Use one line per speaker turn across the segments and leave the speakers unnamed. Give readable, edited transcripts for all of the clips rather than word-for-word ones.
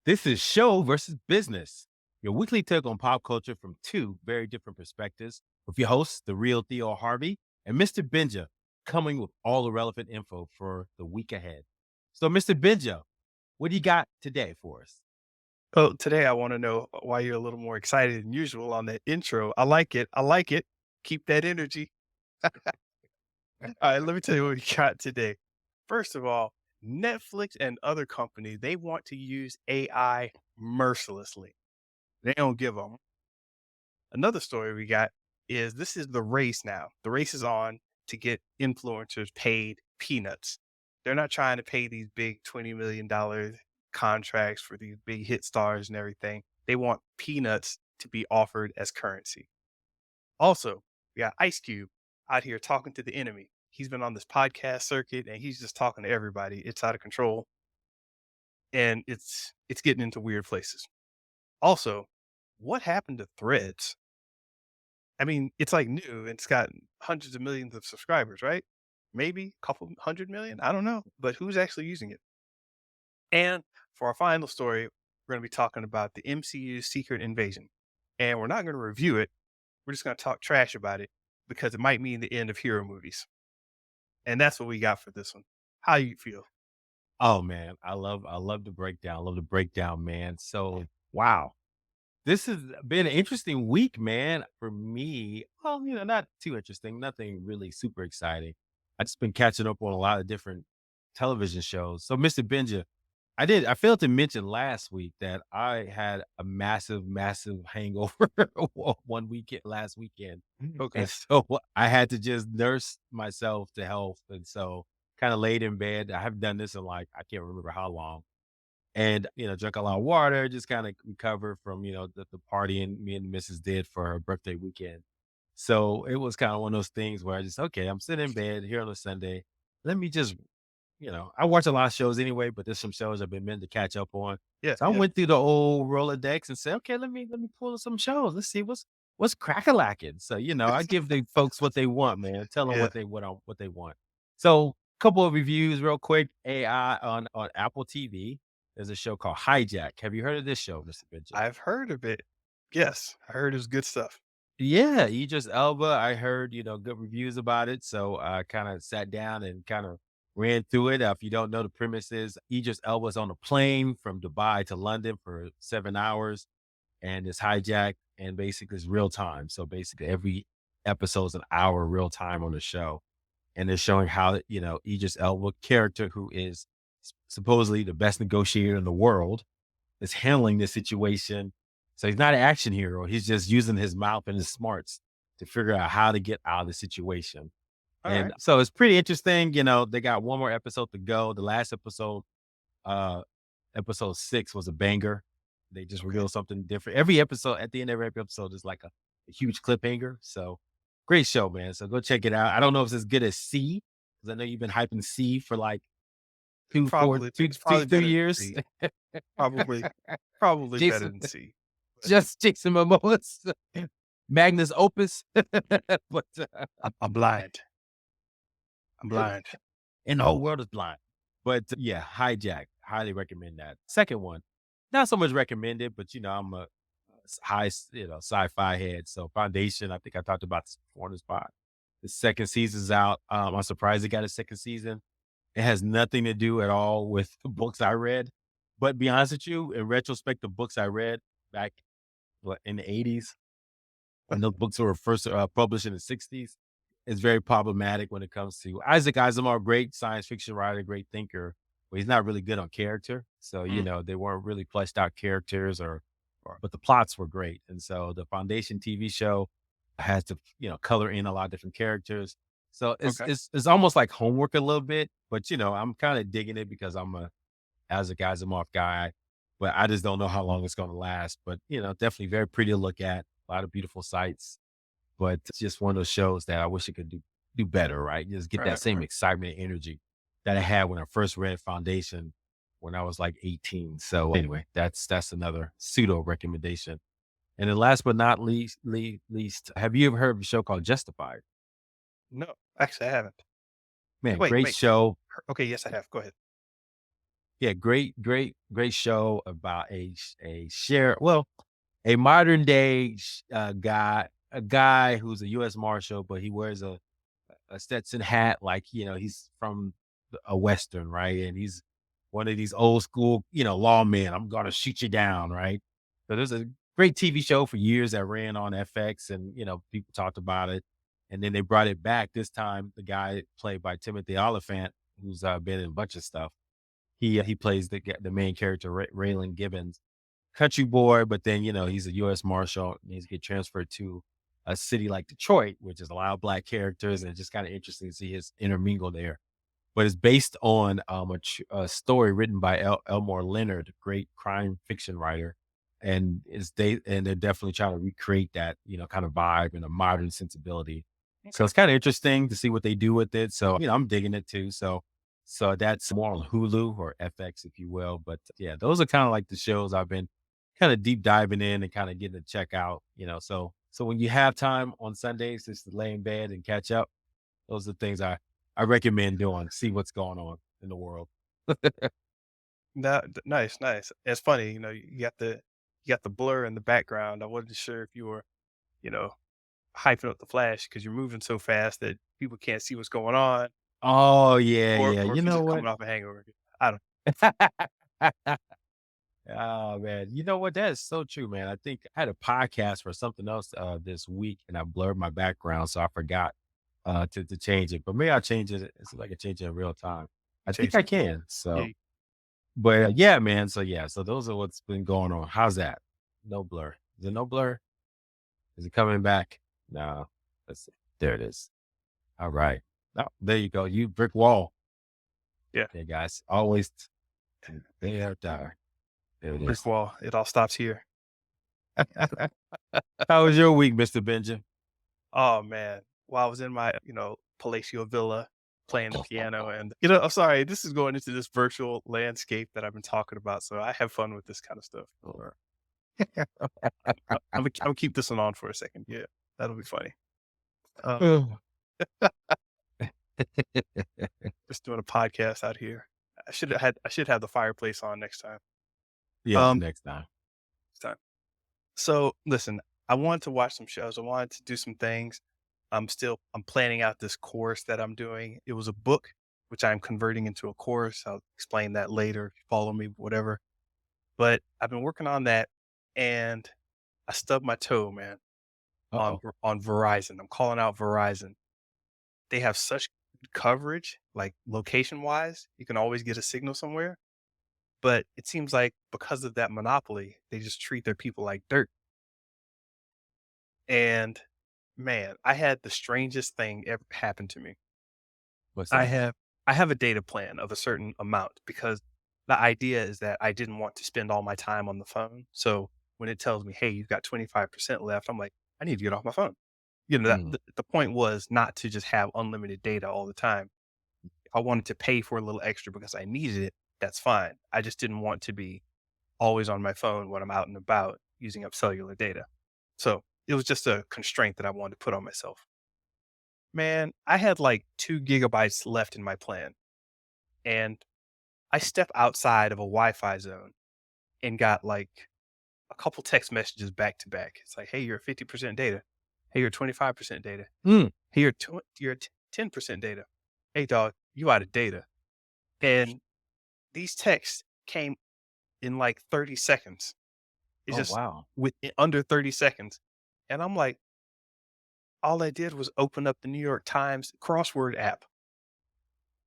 This is Show versus Business, your weekly take on pop culture from two very different perspectives, with your hosts, the real Theo Harvey and Mr. Benja, coming with all the relevant info for the week ahead. So, Mr. Benja, what do you got today for us?
Well, today I want to know why you're a little more excited than usual on that intro. I like it. I like it. Keep that energy. All right, let me tell you what we got today. First of all, Netflix and other companies, they want to use AI mercilessly. They don't give them. Another story we got is this is the race now. The race is on to get influencers paid peanuts. They're not trying to pay these big $20 million contracts for these big hit stars and everything. They want peanuts to be offered as currency. Also, we got Ice Cube out here talking to the enemy. He's been on this podcast circuit and he's just talking to everybody. It's out of control and it's getting into weird places. Also, what happened to Threads? I mean, it's like new and it's got hundreds of millions of subscribers, right? Maybe a couple 100 million. I don't know, but who's actually using it? And for our final story, we're going to be talking about the MCU's Secret Invasion. And we're not going to review it. We're just going to talk trash about it because it might mean the end of hero movies. And that's what we got for this one. How you feel?
Oh man, I love the breakdown. I love the breakdown, man. So wow. This has been an interesting week, man, for me. Well, not too interesting, nothing really super exciting. I just been catching up on a lot of different television shows. So, Mr. Benja, I failed to mention last week that I had a massive, massive hangover one weekend last weekend.
Okay.
And so I had to just nurse myself to health. And so kind of laid in bed. I haven't done this in like, I can't remember how long, and drank a lot of water, just kind of recover from the partying me and the missus did for her birthday weekend. So it was kind of one of those things where I just, okay, I'm sitting in bed here on a Sunday. Let me just, I watch a lot of shows anyway, but there's some shows I've been meant to catch up on.
Yeah.
So I
Yeah.
went through the old Rolodex and said, okay, let me pull some shows. Let's see what's crack-a-lacking. So I give the folks what they want, man. Tell them
Yeah.
what they want. So couple of reviews real quick. AI on Apple TV. There's a show called Hijack. Have you heard of this show, Mr. Benja?
I've heard of it. Yes. I heard it's good stuff.
Yeah, Idris Elba. I heard, good reviews about it. So I kind of sat down and kind of ran through it. If you don't know the premises, Idris Elba's on a plane from Dubai to London for 7 hours and it's hijacked and basically it's real time. So basically every episode's an hour real time on the show. And they're showing how, Idris Elba character who is supposedly the best negotiator in the world is handling this situation. So he's not an action hero. He's just using his mouth and his smarts to figure out how to get out of the situation.
All
And
right.
so it's pretty interesting. They got one more episode to go. The last episode, uh, episode 6 was a banger. They just
Okay.
revealed something different. Every episode, at the end of every episode, is like a huge cliffhanger. So great show, man. So go check it out. I don't know if it's as good as C, because I know you've been hyping C for like two, four, two,
It's
two,
probably
three
better than
years.
C. Probably probably better
Jason,
than C. But
just Jason Momoa's Magnus Opus. But
I'm blind. I'm blind.
and the whole world is blind. But yeah, Hijack, highly recommend that. Second one, not so much recommended, but I'm a high, sci-fi head. So Foundation, I think I talked about this before on this pod. The second season's out. I'm surprised it got a second season. It has nothing to do at all with the books I read. But be honest with you, in retrospect, the books I read back in the 80s, when those books were first published in the 60s, is very problematic when it comes to Isaac Asimov, great science fiction writer, great thinker, but he's not really good on character. So,
Mm,
they weren't really fleshed out characters but the plots were great. And so the Foundation TV show has to, color in a lot of different characters. So it's
okay.
it's it's almost like homework a little bit, but I'm kind of digging it because I'm a Isaac Asimov guy, but I just don't know how long it's going to last. But definitely very pretty to look at, a lot of beautiful sights. But it's just one of those shows that I wish it could do better, right? Just get that
Right,
same
right.
excitement and energy that I had when I first read Foundation when I was like 18. So anyway, that's another pseudo recommendation. And then last but not least, have you ever heard of a show called Justified?
No, actually, I haven't.
Man,
Wait,
great
wait.
show.
Okay, yes, I have. Go ahead.
Yeah, great show about a modern day guy, a guy who's a U.S. Marshal, but he wears a Stetson hat, like, he's from a Western, right? And he's one of these old school, lawmen. I'm gonna shoot you down, right? So there's a great TV show for years that ran on FX, and people talked about it, and then they brought it back. This time, the guy played by Timothy Oliphant, who's been in a bunch of stuff. He plays the main character, Raylan Gibbons, country boy, but then he's a U.S. Marshal, and he's get transferred to a city like Detroit, which is a lot of black characters, and it's just kind of interesting to see his intermingle there. But it's based on a story written by Elmore Leonard, great crime fiction writer, and they're definitely trying to recreate that kind of vibe and a modern sensibility. So
Okay.
it's kind of interesting to see what they do with it. So I'm digging it too. So that's more on Hulu or FX, if you will. But yeah, those are kind of like the shows I've been kind of deep diving in and kind of getting to check out. So when you have time on Sundays just to lay in bed and catch up, those are the things I recommend doing. See what's going on in the world.
Nice, nice. It's funny, you got the blur in the background. I wasn't sure if you were, you know, hyping up the Flash because you're moving so fast that people can't see what's going on,
Oh yeah,
or
yeah.
or
You
if you're
know
just
what?
coming off a hangover. I don't.
Oh man, you know what? That is so true, man. I think I had a podcast for something else this week, and I blurred my background, so I forgot to change it. But maybe I'll change it. It's like I can change it in real time. I think
Chase.
I can.
Yeah.
So, but yeah, man. So yeah, so those are what's been going on. How's that? No blur. Is it no blur? Is it coming back? No. Let's see. There it is. All right. Oh, there you go. You brick wall.
Yeah.
Yeah, guys. Always there, there. There it
Brick
is.
wall. It all stops here.
How was your week, Mr. Benja?
Oh man. While I was in my, palatial villa playing the piano, and I'm sorry, this is going into this virtual landscape that I've been talking about. So I have fun with this kind of stuff.
Or-
I'm gonna keep this one on for a second. Yeah, that'll be funny. Uh,
Oh.
just doing a podcast out here. I should have the fireplace on next time.
Yeah,
Um,
next time.
next time. So listen, I wanted to watch some shows. I wanted to do some things. I'm planning out this course that I'm doing. It was a book, which I'm converting into a course. I'll explain that later. If you follow me, whatever. But I've been working on that, and I stubbed my toe, man, on
Uh-oh.
on Verizon. I'm calling out Verizon. They have such good coverage, like location wise. You can always get a signal somewhere. But it seems like because of that monopoly, they just treat their people like dirt. And man, I had the strangest thing ever happen to me.
What's
I
that?
have I have a data plan of a certain amount because the idea is that I didn't want to spend all my time on the phone. So when it tells me, "Hey, you've got 25% left," I'm like, "I need to get off my phone." That
Mm,
the point was not to just have unlimited data all the time. If I wanted to pay for a little extra because I needed it, that's fine. I just didn't want to be always on my phone when I'm out and about using up cellular data. So it was just a constraint that I wanted to put on myself. Man, I had like 2 gigabytes left in my plan, and I step outside of a Wi-Fi zone and got like a couple text messages back to back. It's like, "Hey, you're 50% data. Hey, you're 25% data.
mm.
Hey, you're 10% data. Hey, dog, you out of data." And these texts came in like 30 seconds. It's
Oh,
just
wow.
under 30 seconds. And I'm like, all I did was open up the New York Times crossword app.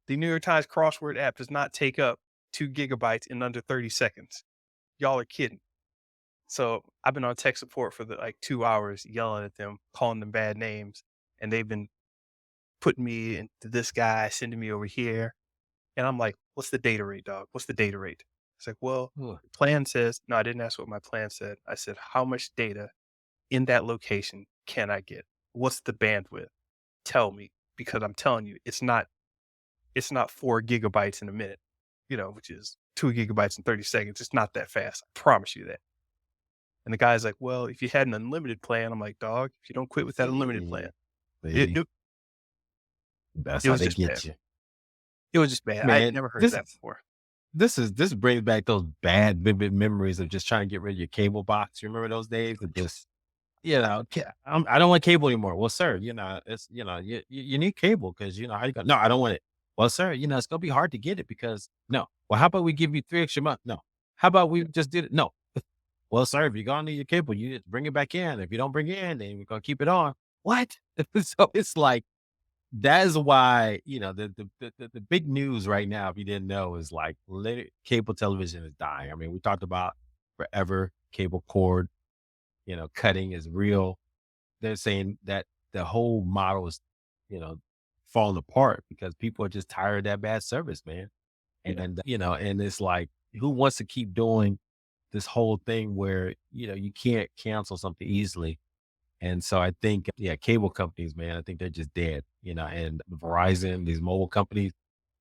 The New York Times crossword app does not take up 2 gigabytes in under 30 seconds. Y'all are kidding. So I've been on tech support for like 2 hours yelling at them, calling them bad names. And they've been putting me into this guy, sending me over here. And I'm like, what's the data rate, dog? What's the data rate? It's like, well,
Ugh.
the plan says, no, I didn't ask what my plan said. I said, how much data in that location can I get? What's the bandwidth? Tell me, because I'm telling you, it's not 4 gigabytes in a minute, which is 2 gigabytes in 30 seconds. It's not that fast. I promise you that. And the guy's like, well, if you had an unlimited plan, I'm like, dog, if you don't quit with that unlimited
Yeah,
plan, it,
baby.
it,
That's
it
how
was
they
just bad.
get you.
It was just bad. I had
Man,
never heard
this
that
is
before.
this brings back those bad vivid memories of just trying to get rid of your cable box. You remember those days of just, I don't want cable anymore. Well, sir, it's, you need cable because, how you go, no, I don't want it. Well, sir, it's going to be hard to get it because no. Well, how about we give you 3 extra months? No. How about we just did it? No. Well, sir, if you're going to need your cable, you just bring it back in. If you don't bring it in, then we're going to keep it on. What? So it's like, that is why, the big news right now, if you didn't know, is like cable television is dying. I mean, we talked about forever cable cord, cutting is real. They're saying that the whole model is, you know, falling apart because people are just tired of that bad service, man. And, and it's like, who wants to keep doing this whole thing where, you can't cancel something easily? And so I think, yeah, cable companies, man, I think they're just dead, and Verizon, these mobile companies,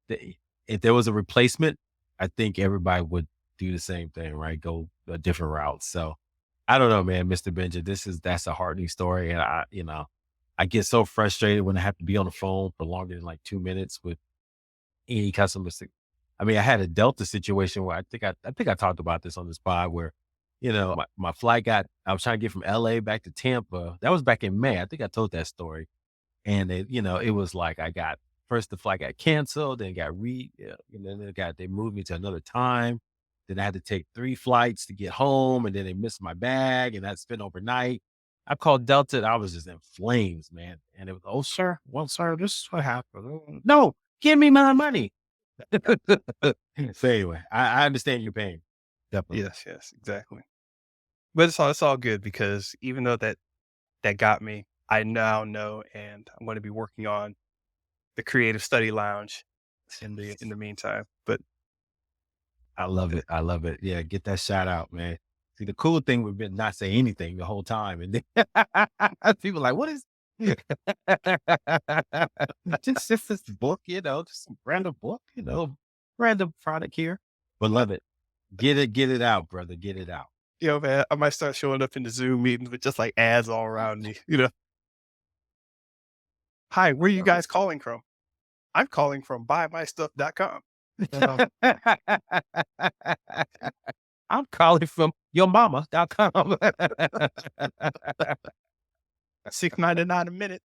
if there was a replacement, I think everybody would do the same thing, right? Go a different route. So I don't know, man, Mr. Benja, that's a heartening story. And I get so frustrated when I have to be on the phone for longer than like 2 minutes with any customer. I mean, I had a Delta situation where I think I talked about this on this pod where, my flight I was trying to get from LA back to Tampa. That was back in May. I think I told that story. And it was like I got first the flight got canceled, then and then they moved me to another time. Then I had to take 3 flights to get home, and then they missed my bag, and I spent overnight. I called Delta, and I was just in flames, man. And it was, oh, sir, well, sir, this is what happened. No, give me my money. So anyway, I understand your pain. Definitely.
Yes, yes, exactly. But it's all good because even though that got me, I now know, and I'm gonna be working on the creative study lounge in the meantime. But
I love it. I love it. Yeah, get that shout out, man. See, the cool thing would be not say anything the whole time, and then people like, "What is?" just this book, just some random book, random product here, but love it. Get it out, brother. Get it out.
man, I might start showing up in the Zoom meetings with just like ads all around me. Hi, where are you guys calling from? I'm calling from buymystuff.com. Um,
I'm calling from yourmama.com.
6.99 a minute.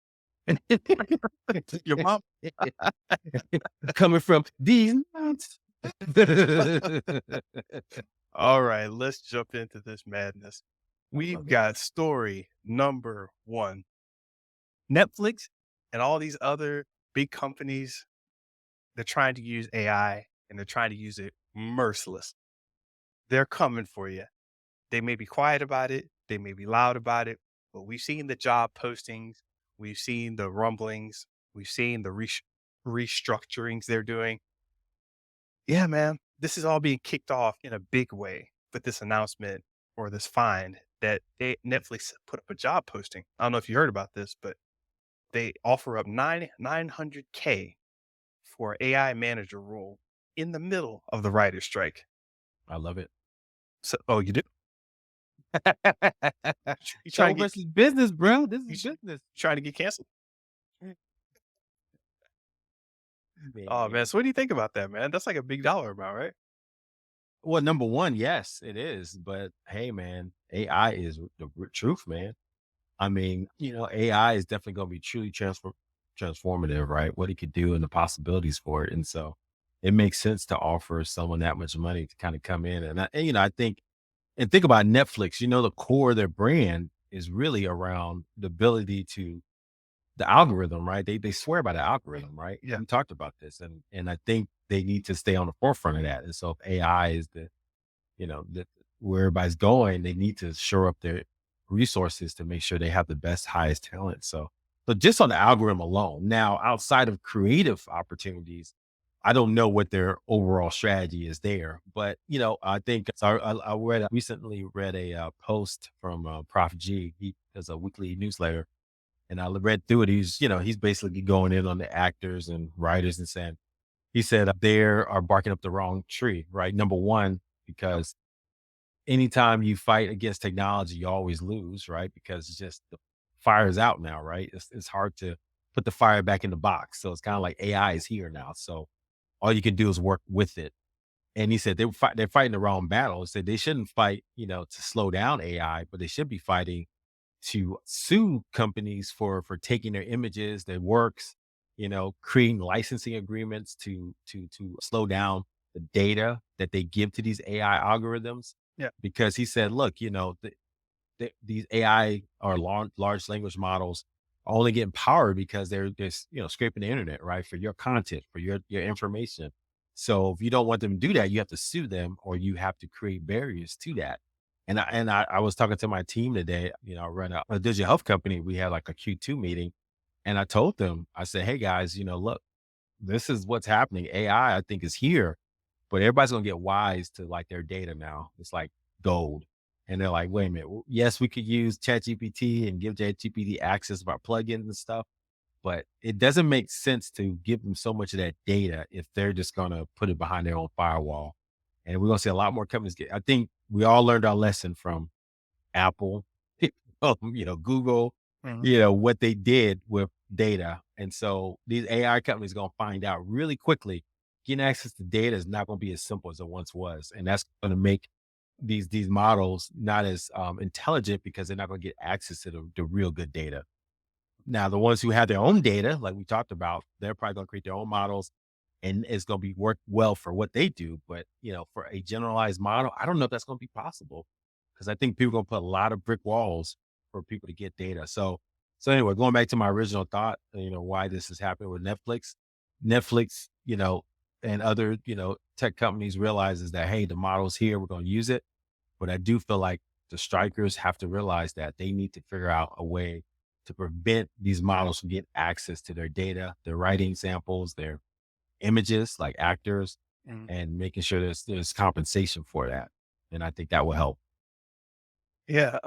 Your mom.
Coming from these nuts.
All right, let's jump into this madness. We've
Love it.
got story number one. Netflix and all these other big companies, they're trying to use AI and they're trying to use it merciless. They're coming for you. They may be quiet about it, they may be loud about it, but we've seen the job postings, we've seen the rumblings, we've seen the restructurings they're doing. Yeah, man, this is all being kicked off in a big way with this announcement or this find that Netflix put up a job posting. I don't know if you heard about this, but they offer up 900K for AI manager role in the middle of the writer's strike.
I love it.
So, oh, you do? You
Show
trying to get
versus business, bro. This
you
is business.
trying to get canceled? Oh man,
Man.
so what do you think about that, man? That's like a big dollar amount, right?
Well, number one, yes, it is. But hey, man, AI is the truth, man. I mean, AI is definitely going to be truly transformative, right? What it could do and the possibilities for it. And so it makes sense to offer someone that much money to kind of come in. I think, and think about Netflix, the core of their brand is really around the ability to the algorithm, right? They swear by the algorithm, right?
Yeah.
We talked about this, and I think they need to stay on the forefront of that. And so if AI is where everybody's going, they need to shore up their resources to make sure they have the best, highest talent. So just on the algorithm alone. Now, outside of creative opportunities, I don't know what their overall strategy is there, but I think so. Recently read a post from Prof G. He does a weekly newsletter, and I read through it. He's basically going in on the actors and writers and saying, he said they are barking up the wrong tree, right? Number one, because anytime you fight against technology, you always lose, right? Because it's just the fire's out now, right? It's hard to put the fire back in the box. So it's kind of like AI is here now. So all you can do is work with it. And he said they're fighting the wrong battle. He said they shouldn't fight, to slow down AI, but they should be fighting to sue companies for taking their images, their works, creating licensing agreements to slow down the data that they give to these AI algorithms.
Yeah.
Because he said, look, these AI or large language models only get empowered because they're scraping the internet, right, for your content, for your information. So if you don't want them to do that, you have to sue them or you have to create barriers to that. And I was talking to my team today. I run a digital health company. We had like a Q2 meeting, and I told them, I said, hey guys, look, this is what's happening. AI, I think, is here, but everybody's gonna get wise to like their data now. It's like gold. And they're like, wait a minute. Yes, we could use ChatGPT and give ChatGPT access to our plugins and stuff, but it doesn't make sense to give them so much of that data if they're just gonna put it behind their own firewall. And we're gonna see a lot more companies I think we all learned our lesson from Apple, Google,
Mhm.
what they did with data. And so these AI companies going to find out really quickly getting access to data is not going to be as simple as it once was. And that's going to make these models not as intelligent because they're not going to get access to the real good data. Now, the ones who have their own data, like we talked about, they're probably going to create their own models and it's going to be work well for what they do. But, for a generalized model, I don't know if that's going to be possible because I think people are going to put a lot of brick walls for people to get data. So anyway, going back to my original thought, why this is happening with Netflix, and other, tech companies realizes that, hey, the model's here, we're going to use it. But I do feel like the strikers have to realize that they need to figure out a way to prevent these models from getting access to their data, their writing samples, their images, like actors,
Mhm.
and making sure there's compensation for that. And I think that will help.
Yeah.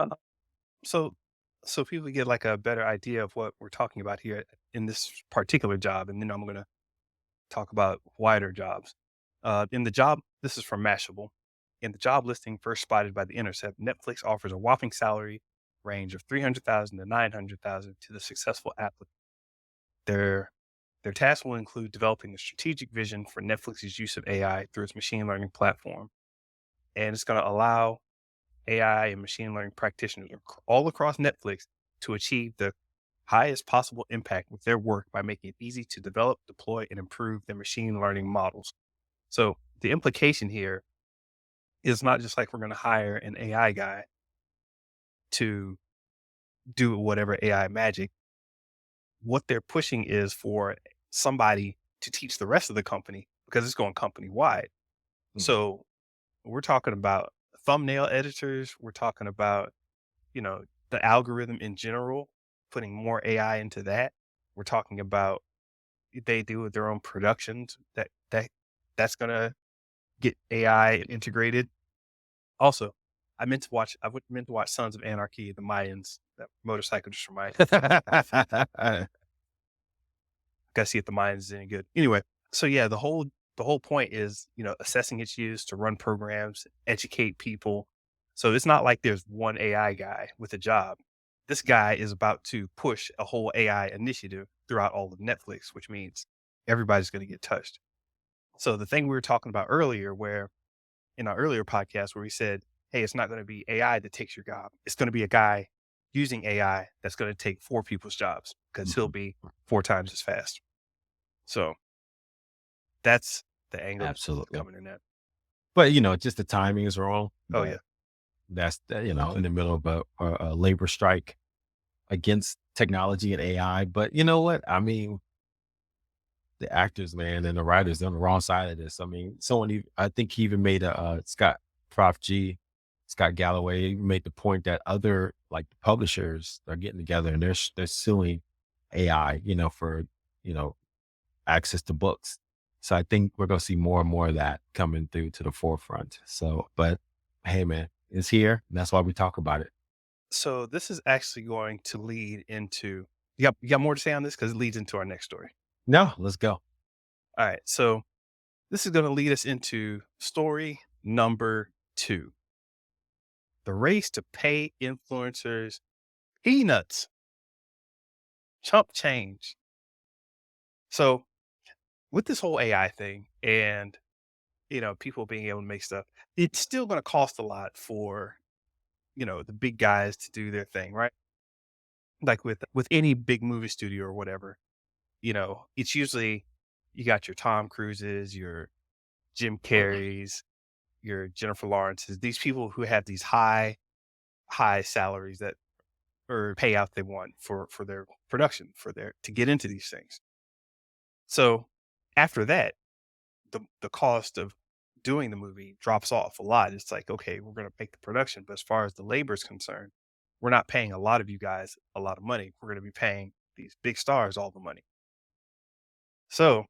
So, so people get like a better idea of what we're talking about here in this particular job, and then I'm going to talk about wider jobs. In the job, this is from Mashable. In the job listing first spotted by The Intercept, Netflix offers a whopping salary range of 300,000 to 900,000 to the successful applicant. Their their task will include developing a strategic vision for Netflix's use of AI through its machine learning platform, and it's going to allow AI and machine learning practitioners all across Netflix to achieve the highest possible impact with their work by making it easy to develop, deploy, and improve their machine learning models. So the implication here is not just like we're going to hire an AI guy to do whatever AI magic. What they're pushing is for somebody to teach the rest of the company because it's going company wide.
Mhm.
So we're talking about thumbnail editors. We're talking about, you know, the algorithm in general, putting more AI into that. We're talking about they do their own productions that's gonna get AI integrated. Also, I meant to watch Sons of Anarchy, the Mayans, that motorcycle just reminded me. Gotta see if the Mayans is any good. Anyway, so yeah, the whole point is, assessing its use to run programs, educate people. So it's not like there's one AI guy with a job. This guy is about to push a whole AI initiative throughout all of Netflix, which means everybody's gonna get touched. So the thing we were talking about earlier, where in our earlier podcast, where we said, hey, it's not going to be AI that takes your job. It's going to be a guy using AI that's going to take four people's jobs because he'll
Mhm.
be four times as fast. So that's the angle that's
Absolutely.
coming in at.
But, just the timing is wrong.
Oh,
But
yeah.
that's, in the middle of a labor strike against technology and AI. But you know what? I mean, the actors, man, and the writers, they're on the wrong side of this. I mean, I think he even made Prof G, Scott Galloway made the point that other like publishers are getting together and they're suing AI, for, you know, access to books. So I think we're going to see more and more of that coming through to the forefront. So, but hey, man, it's here. And that's why we talk about it.
So this is actually going to lead into, you got more to say on this? Because it leads into our next story.
No, let's go.
All right. So this is going to lead us into story number two, the race to pay influencers peanuts, chump change. So with this whole AI thing and people being able to make stuff. It's still going to cost a lot for, the big guys to do their thing, right? Like with any big movie studio or whatever, it's usually you got your Tom Cruises, your Jim Carreys, your Jennifer Lawrences, these people who have these high salaries that or payout they want for their production, for their to get into these things. So after that, the cost of doing the movie drops off a lot. It's like, okay, we're gonna make the production, but as far as the labor is concerned, we're not paying a lot of you guys a lot of money. We're gonna be paying these big stars all the money. So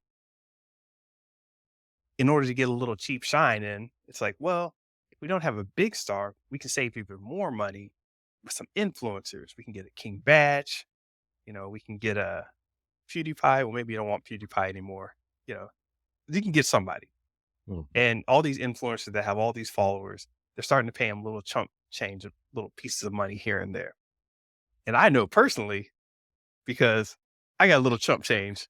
in order to get a little cheap shine in, it's like, well, if we don't have a big star, we can save even more money with some influencers. We can get a King Batch, we can get a PewDiePie. Well, maybe you don't want PewDiePie anymore. You know, you can get somebody.
Mhm.
And all these influencers that have all these followers, they're starting to pay them little chunk change of little pieces of money here and there. And I know personally because I got a little chump change.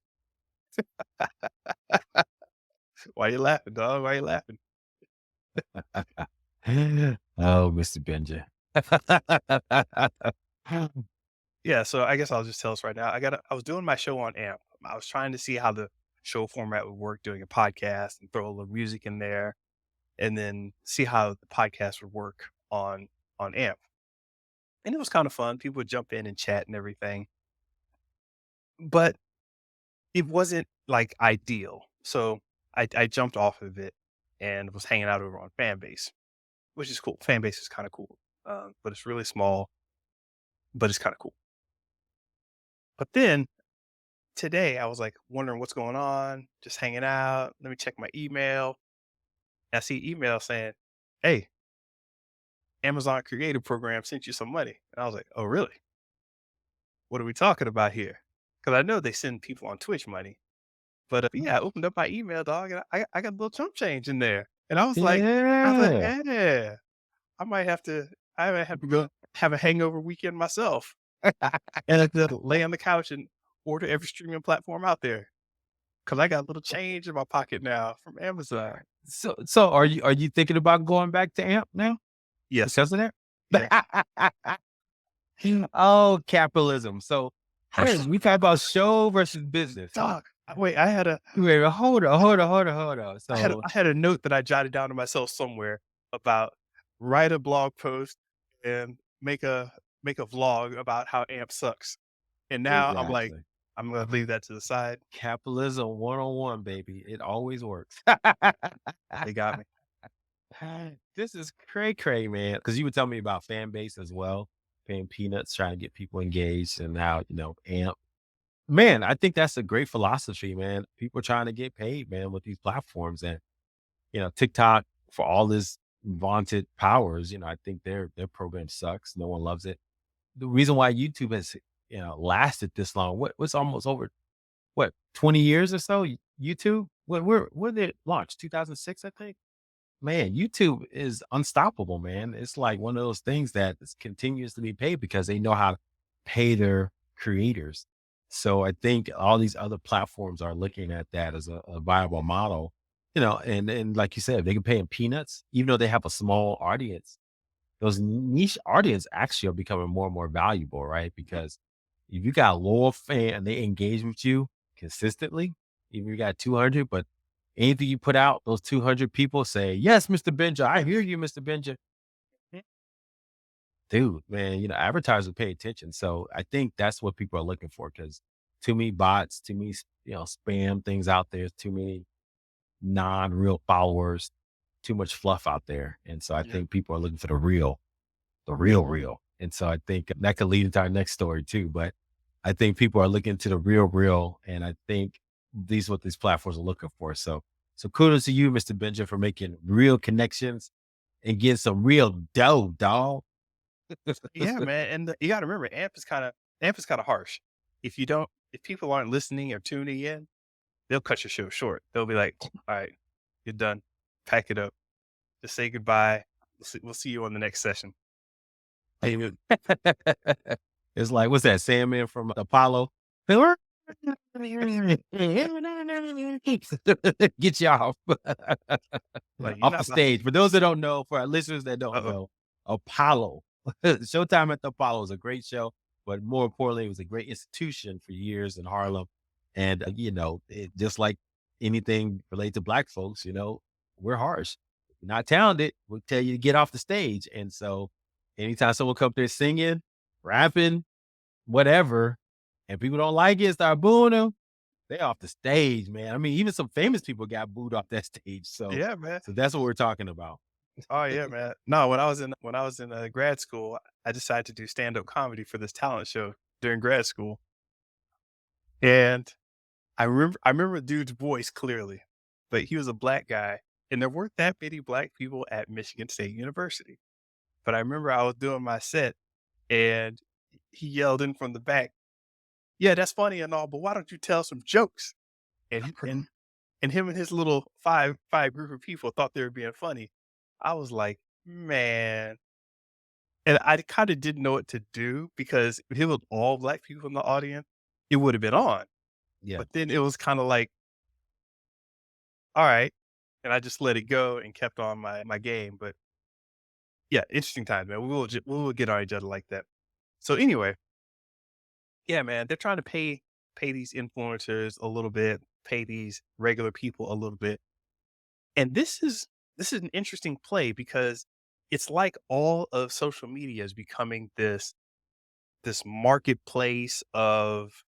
Why you laughing, dog? Why you laughing?
Oh, Mr. Benja.
Yeah, so I guess I'll just tell us right now. I was doing my show on AMP. I was trying to see how the show format would work doing a podcast and throw a little music in there and then see how the podcast would work on AMP. And it was kind of fun. People would jump in and chat and everything. But it wasn't like ideal. So I jumped off of it and was hanging out over on Fanbase, which is cool. Fanbase is kind of cool. But it's really small, but it's kind of cool. But then today I was like wondering what's going on, just hanging out. Let me check my email. I see email saying, "Hey, Amazon Creative Program sent you some money." And I was like, "Oh, really? What are we talking about here?" Because I know they send people on Twitch money. But yeah, I opened up my email, dog, and I got a little chump change in there. And I was like,
Yeah.
yeah, I might have to go have a hangover weekend myself. And I just lay on the couch and order every streaming platform out there. Cause I got a little change in my pocket now from Amazon.
So are you thinking about going back to AMP now
Yes.
because of
Yeah.
that? Oh, capitalism. So we talk about show versus business.
Dog. Wait, I had a
Wait, hold on. So
I had a note that I jotted down to myself somewhere about write a blog post and make a vlog about how AMP sucks. And now I'm like,
exactly.
I'm gonna leave that to the side.
Capitalism 101, baby. It always works.
They got me.
This is cray cray, man. Because you would tell me about fan base as well, paying peanuts, trying to get people engaged, and now AMP. Man, I think that's a great philosophy, man. People are trying to get paid, man, with these platforms, and TikTok for all this vaunted powers. I think their program sucks. No one loves it. The reason why YouTube has lasted this long, what's almost over 20 years or so? YouTube, when did it launch? 2006, I think. Man, YouTube is unstoppable, man. It's like one of those things that continues to be paid because they know how to pay their creators. So I think all these other platforms are looking at that as a viable model, and like you said, they can pay in peanuts, even though they have a small audience. Those niche audience actually are becoming more and more valuable, right? Because if you got a loyal fan and they engage with you consistently, even if you got 200, but anything you put out, those 200 people say, "Yes, Mr. Benja, I hear you, Mr. Benja."
Mm,
Dude, man, advertisers pay attention. So I think that's what people are looking for because too many bots, too many, spam things out there, too many non-real followers, too much fluff out there. And so I
yeah.
think people are looking for the real. And so I think that could lead into our next story too. But I think people are looking to the real. And I think these what these platforms are looking for. So kudos to you, Mr. Benja, for making real connections and getting some real dough, dog.
Yeah, man. And you gotta remember AMP is kinda harsh. If people aren't listening or tuning in, they'll cut your show short. They'll be like, all right, you're done. Pack it up. Just say goodbye. We'll see you on the next session.
It's like, what's that, Sandman from Apollo? Pillar? Get you off.
Like, you're
Off
not
the
about to
stage. For those that don't know, for our listeners that don't
uh-oh.
know, Apollo, Showtime at the Apollo is a great show, but more importantly, it was a great institution for years in Harlem. And, just like anything related to black folks, we're harsh. If you're not talented, we'll tell you to get off the stage. And so anytime someone comes there singing, rapping, whatever, and people don't like it, start booing them, they off the stage, man. I mean, even some famous people got booed off that stage. So,
Yeah, man.
so that's what we're talking about.
Oh, yeah, man. No, when I was in grad school, I decided to do stand-up comedy for this talent show during grad school, and I remember the dude's voice clearly, but he was a black guy, and there weren't that many black people at Michigan State University. But I remember I was doing my set, and he yelled in from the back, "Yeah, that's funny and all, but why don't you tell some jokes?" And he and him and his little five group of people thought they were being funny. I was like, "Man." And I kinda didn't know what to do because if it was all black people in the audience, it would have been on.
Yeah.
But then it was kinda like, "Alright." And I just let it go and kept on my game. But yeah, interesting times, man. We will get on each other like that. So anyway, yeah, man, they're trying to pay these influencers a little bit, pay these regular people a little bit. And this is an interesting play because it's like all of social media is becoming this marketplace of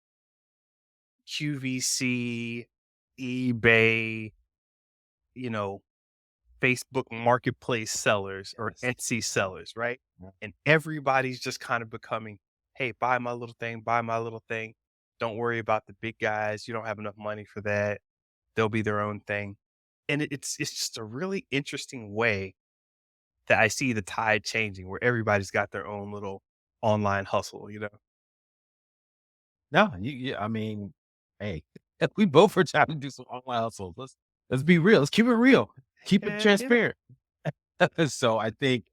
QVC, eBay, you know, Facebook marketplace sellers or
Yes.
Etsy sellers, right?
Yeah.
And everybody's just kind of becoming, hey, buy my little thing, buy my little thing. Don't worry about the big guys. You don't have enough money for that. They'll be their own thing. And it's just a really interesting way that I see the tide changing where everybody's got their own little online hustle, you know?
No, I mean, hey, we both are trying to do some online hustles. Let's be real. Let's keep it real. Keep it
And yeah.
transparent. So I think,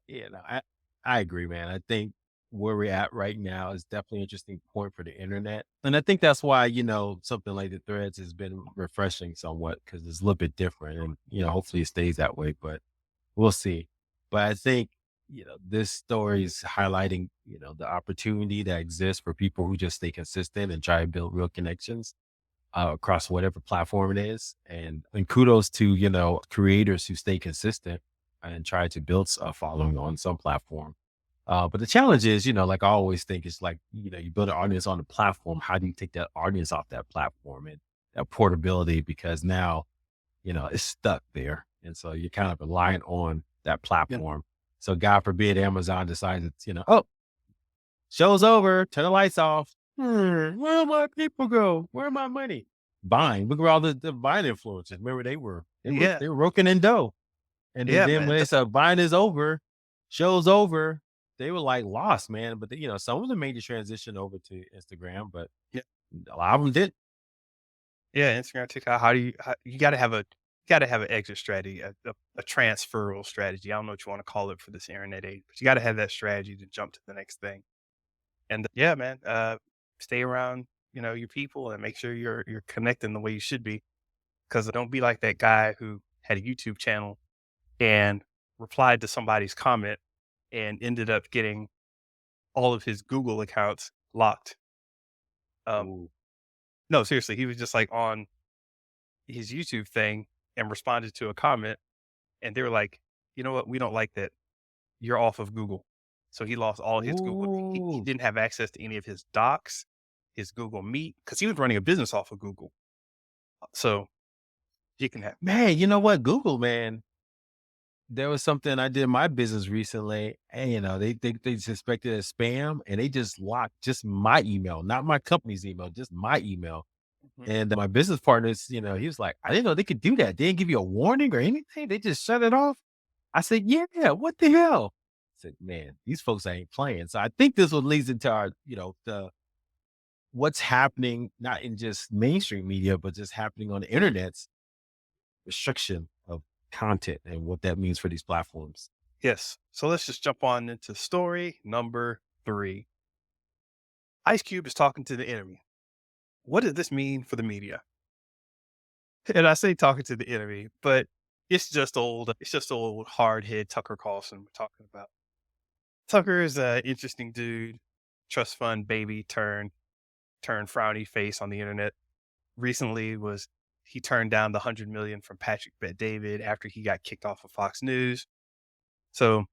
I agree, man. I think where we're at right now is definitely an interesting point for the internet. And I think that's why, something like the threads has been refreshing somewhat because it's a little bit different. And, hopefully it stays that way, but we'll see. But I think, this story is highlighting, the opportunity that exists for people who just stay consistent and try to build real connections across whatever platform it is. And kudos to, creators who stay consistent and try to build a following on some platform. But the challenge is, like I always think, it's like, you build an audience on the platform. How do you take that audience off that platform and that portability? Because now, it's stuck there. And so you're kind of reliant on that
Yeah.
platform. So God forbid Amazon decides it's, oh, show's over, turn the lights off. Where my people go? Where my money? Buying. Look at all the buying influencers. Remember
Yeah.
they were roking in dough. And then,
Yeah,
then
man.
when they said buying is over, show's over, they were like lost, man. But some of them made the transition over to Instagram, but
Yeah.
a lot of them did.
Yeah, Instagram, TikTok. You gotta have an exit strategy, a transferal strategy. I don't know what you wanna call it for this internet age, but you gotta have that strategy to jump to the next thing. And yeah, man, stay around, your people and make sure you're connecting the way you should be. Because don't be like that guy who had a YouTube channel and replied to somebody's comment and ended up getting all of his Google accounts locked. Um,
Ooh.
no, seriously, he was just like on his YouTube thing and responded to a comment, and they were like, "You know what? We don't like that. You're off of Google." So he lost all his Google. He
Ooh.
didn't have access to any of his docs, his Google Meet, because he was running a business off of Google. So he can have
Man, you know what? Google, man. There was something I did in my business recently, and they suspected it as spam, and they just locked just my email, not my company's email, just my email.
Mhm.
And my business partners, he was like, "I didn't know they could do that. They didn't give you a warning or anything. They just shut it off." I said, "Yeah, what the hell?" I said, "Man, these folks ain't playing." So I think this one leads into our, the what's happening not in just mainstream media, but just happening on the internet's restriction of content and what that means for these platforms.
Yes. So let's just jump on into story number 3. Ice Cube is talking to the enemy. what does this mean for the media? And I say talking to the enemy, but it's just old hardhead Tucker Carlson we're talking about. Tucker is an interesting dude, trust fund baby turned frowny face on the internet. Recently was he turned down the 100 million from Patrick Bet David after he got kicked off of Fox News. So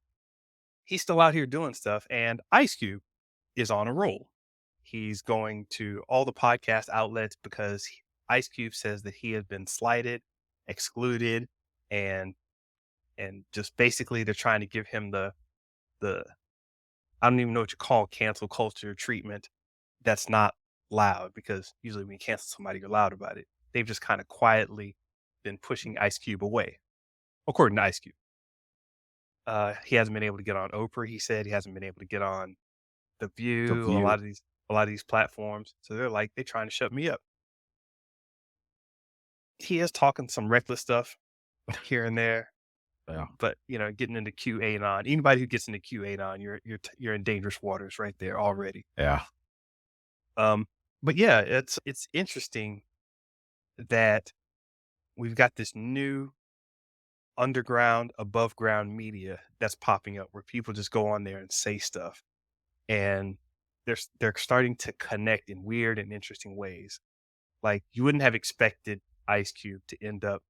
he's still out here doing stuff, and Ice Cube is on a roll. He's going to all the podcast outlets because Ice Cube says that he has been slighted, excluded, and just basically they're trying to give him the I don't even know what you call cancel culture treatment that's not loud because usually when you cancel somebody, you're loud about it. They've just kind of quietly been pushing Ice Cube away, according to Ice Cube. He hasn't been able to get on Oprah. He said he hasn't been able to get on The
The
View,
View.
a lot of these platforms. So they're like they're trying to shut me up. He is talking some reckless stuff here and there,
Yeah.
but getting into QAnon. Anybody who gets into QAnon, you're in dangerous waters right there already.
Yeah.
Um, but yeah, it's interesting that we've got this new underground, above ground media that's popping up where people just go on there and say stuff, and they're starting to connect in weird and interesting ways. Like you wouldn't have expected Ice Cube to end up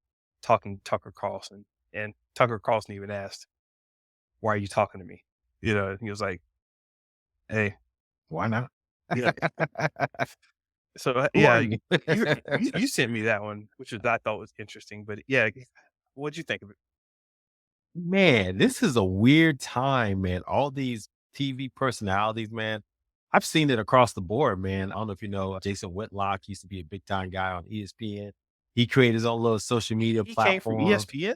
talking to Tucker Carlson, and Tucker Carlson even asked, "Why are you talking to me?" And he was like, "Hey,
Why not?
yeah." So
Who
yeah,
are you?
you sent me that one, which I thought was interesting. But yeah, what'd you think of it?
Man, this is a weird time, man. All these TV personalities, man. I've seen it across the board, man. I don't know if you know Jason Whitlock used to be a big time guy on ESPN. He created his own little social media
He came from
platform.
ESPN.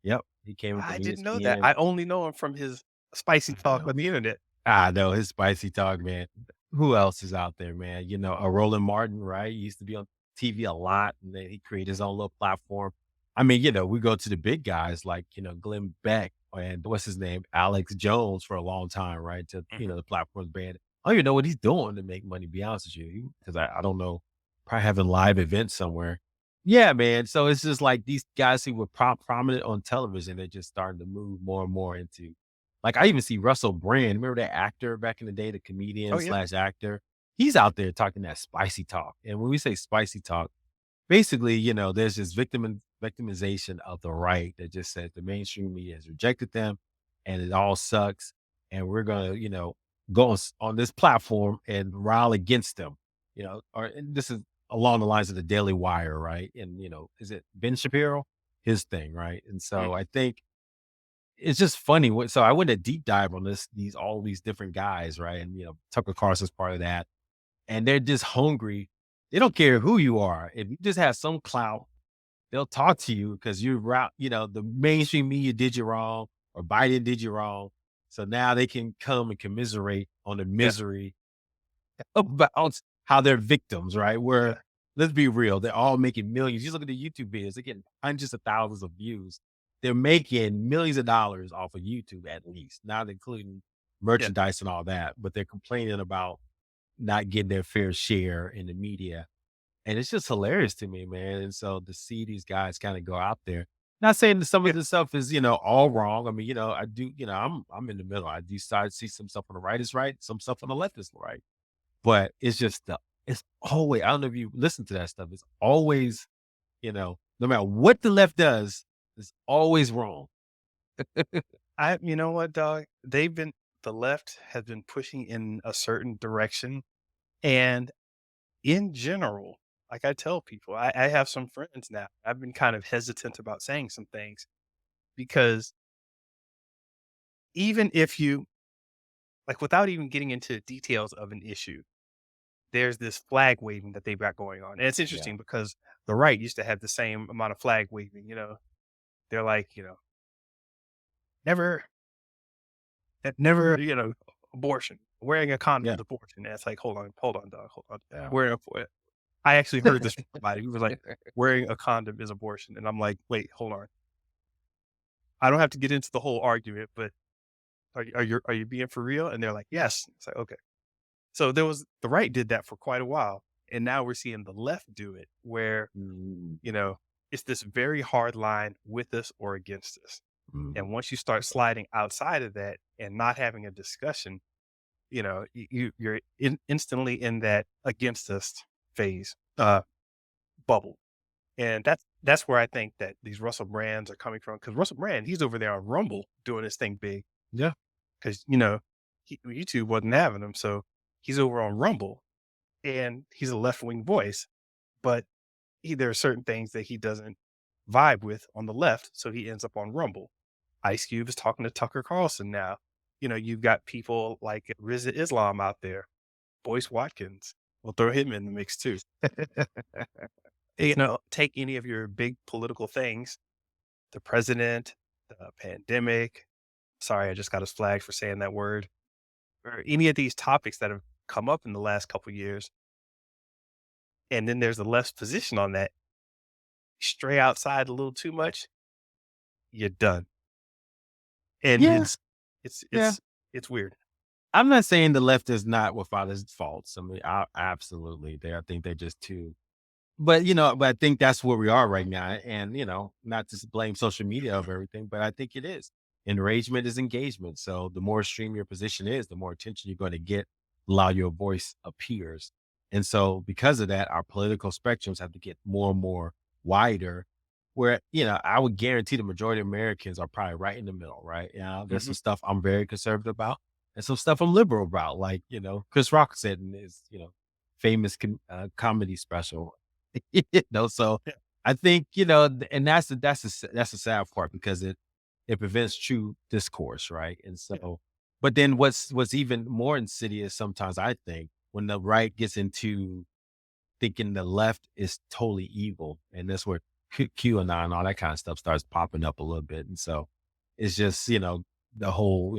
Yep, he came
I
from
didn't know that.
ESPN.
I only know him from his spicy
I
talk
know.
on the internet.
I know his spicy talk, man. Who else is out there, man? A Roland Martin, right? He used to be on TV a lot, and then he created his own little platform. I mean, we go to the big guys like, Glenn Beck and what's his name? Alex Jones for a long time, right? To,
Mhm.
the platform's banned. I don't even know what he's doing to make money, to be honest with you, because I don't know. Probably having live events somewhere. Yeah, man. So it's just like these guys who were prominent on television, they're just starting to move more and more into like, I even see Russell Brand. Remember that actor back in the day, the
Oh
comedian
yeah,
slash actor? He's out there talking that spicy talk. And when we say spicy talk, basically, there's this victimization of the right that just says the mainstream media has rejected them and it all sucks. And we're going to, go on this platform and rile against them, and this is along the lines of the Daily Wire, right? And, is it Ben Shapiro? His thing, right? And so
mhm,
I think it's just funny. So I went a deep dive on all these different guys, right? And Tucker Carlson's part of that, and they're just hungry. They don't care who you are. If you just have some clout, they'll talk to you because you're right. The mainstream media did you wrong, or Biden did you wrong. So now they can come and commiserate on the
yeah,
misery about how they're victims, right?
yeah,
Where let's be real, they're all making millions. You look at the YouTube videos, they're getting hundreds of thousands of views. They're making millions of dollars off of YouTube at least, not including
yeah,
merchandise and all that. But they're complaining about not getting their fair share in the media. And it's just hilarious to me, man. And so to see these guys kind of go out there, not saying that some
yeah,
of this stuff is, all wrong. I mean, I do, I'm in the middle. I do start to see some stuff on the right is right, some stuff on the left is right. But it's just it's always I don't know if you listen to that stuff. It's always, no matter what the left does, it's always wrong.
you know what, dog? The left has been pushing in a certain direction, and in general, like I tell people, I have some friends now. I've been kind of hesitant about saying some things because even if you like, without even getting into details of an issue, there's this flag waving that they've got going on. And it's
Yeah.
interesting because the right used to have the same amount of flag waving. They're like, never, never, abortion. Wearing a condom
Yeah.
is abortion. And it's like, hold on, dog, hold on.
Yeah.
I actually heard this from somebody who was like, wearing a condom is abortion. And I'm like, wait, hold on. I don't have to get into the whole argument, but are you being for real? And they're like, yes. It's like, okay. So the right did that for quite a while. And now we're seeing the left do it where,
Mm,
you know, it's this very hard line with us or against us.
mm.
And once you start sliding outside of that and not having a discussion, you're instantly in that against us phase, bubble. And that's where I think that these Russell Brands are coming from. Because Russell Brand, he's over there on Rumble doing his thing big.
Yeah.
Because YouTube wasn't having him, so he's over on Rumble, and he's a left wing voice. But there are certain things that he doesn't vibe with on the left, so he ends up on Rumble. Ice Cube is talking to Tucker Carlson now. You've got people like Riza Islam out there, Boyce Watkins. We'll throw him in the mix too. Take any of your big political things, the president, the pandemic. Sorry, I just got us flagged for saying that word. Or any of these topics that have come up in the last couple years. And then there's the left's position on that. Stray outside a little too much, you're done. And
Yeah.
it's
Yeah.
it's it's weird.
I'm not saying the left is not without its faults. I mean, absolutely. I think they're just too. But I think that's where we are right now. And, not to blame social media of everything, but I think it is. Enragement is engagement. So the more extreme your position is, the more attention you're going to get, allow your voice appears. And so because of that, our political spectrums have to get more and more wider. Where, I would guarantee the majority of Americans are probably right in the middle, right? There's some
Mhm.
stuff I'm very conservative about and some stuff I'm liberal about. Like, Chris Rock said in his, famous comedy special. So
Yeah,
I think, and that's the sad part because it prevents true discourse, right? And
yeah.
so, but then what's even more insidious sometimes, I think, when the right gets into thinking the left is totally evil, and that's where QAnon and all that kind of stuff starts popping up a little bit, and so it's just the whole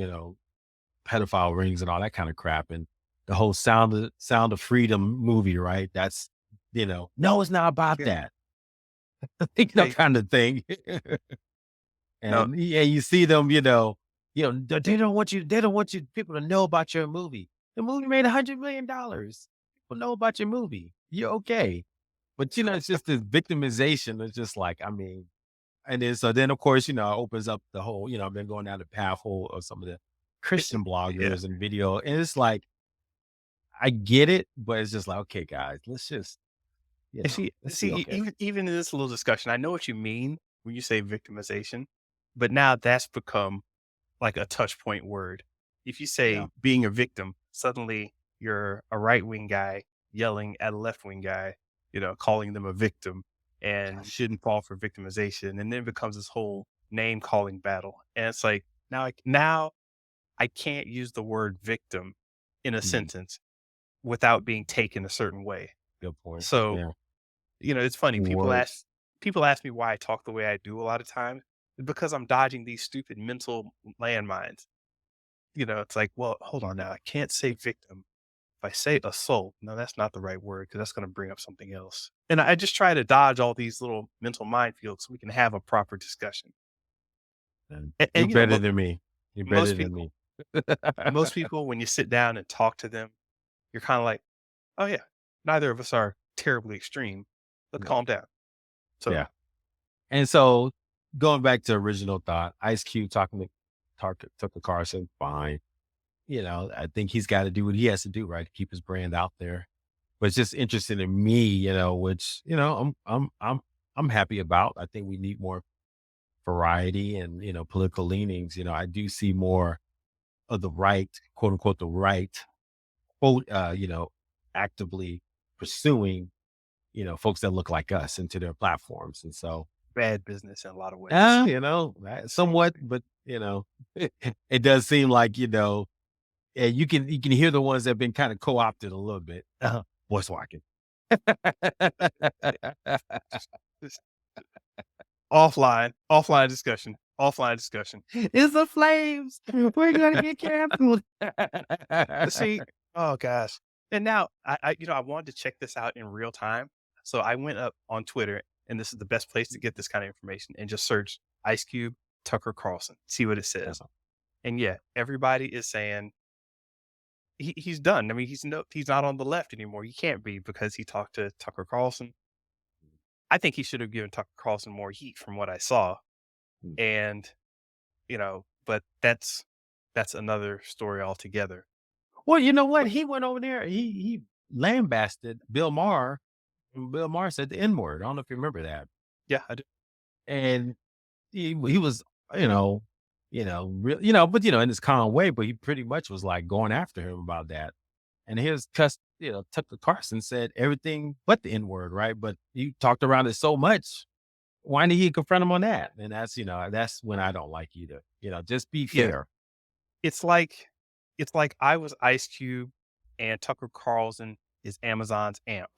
pedophile rings and all that kind of crap, and the whole Sound of Freedom movie, right? That's no, it's not about
Yeah.
that,
Hey,
kind of thing.
no,
And yeah, you see them, they don't want you people to know about your movie. The movie made $100 million. People know about your movie. You're okay. But it's just this victimization. It's just like, I mean, and then of course, it opens up the whole, I've been going down the path hole of some of the Christian
yeah.
bloggers and video. And it's like, I get it, but it's just like, okay, guys, let's just,
And
let's be
see,
okay.
even in this little discussion, I know what you mean when you say victimization, but now that's become like a touch point word. If you
Yeah.
say being a victim, suddenly you're a right wing guy yelling at a left wing guy, calling them a victim and
Gosh.
shouldn't fall for victimization. And then it becomes this whole name calling battle. And it's like now I can't use the word victim in a
Mm,
sentence without being taken a certain way.
good point.
So,
Yeah.
it's funny.
Words.
People ask me why I talk the way I do a lot of times. It's because I'm dodging these stupid mental landmines. It's like, well, hold on now. I can't say victim. If I say assault, no, that's not the right word because that's going to bring up something else. And I just try to dodge all these little mental minefields so we can have a proper discussion.
And
And,
you're
and
better than me. You're better
most
than
people,
me.
most people, when you sit down and talk to them, you're kind of like, oh yeah, neither of us are terribly extreme. Let's
No.
calm down. So
Yeah. And so going back to original thought, Ice Cube talking to Tucker Carlson, fine. I think he's got to do what he has to do, right? To keep his brand out there. But it's just interesting to me, which, I'm happy about. I think we need more variety and, political leanings. I do see more of the right, quote unquote, the right, quote, actively pursuing, folks that look like us into their platforms. And so,
bad business in a lot of ways.
somewhat, but it does seem like, and you can hear the ones that have been kind of co-opted a little bit. Voice walking.
Just offline discussion, offline discussion.
It's the flames. We're gonna get canceled.
See, oh gosh. And now I wanted to check this out in real time. So I went up on Twitter, and this is the best place to get this kind of information, and just search Ice Cube, Tucker Carlson, see what it
Yeah.
says. And yeah, everybody is saying he's done. I mean, he's not on the left anymore. He can't be because he talked to Tucker Carlson. I think he should have given Tucker Carlson more heat from what I saw.
Mm.
And, but that's another story altogether.
Well, you know what?
But
He went over there. He lambasted Bill Maher. And Bill Maher said the N word. I don't know if you remember that.
yeah, I do.
And he was, but in his calm way, but he pretty much was like going after him about that. And his Tucker Carlson said everything but the N word, right? But he talked around it so much. Why didn't he confront him on that? And that's when I don't like either. Just be
Yeah.
fair.
It's like it's like I was Ice Cube and Tucker Carlson is Amazon's AMP.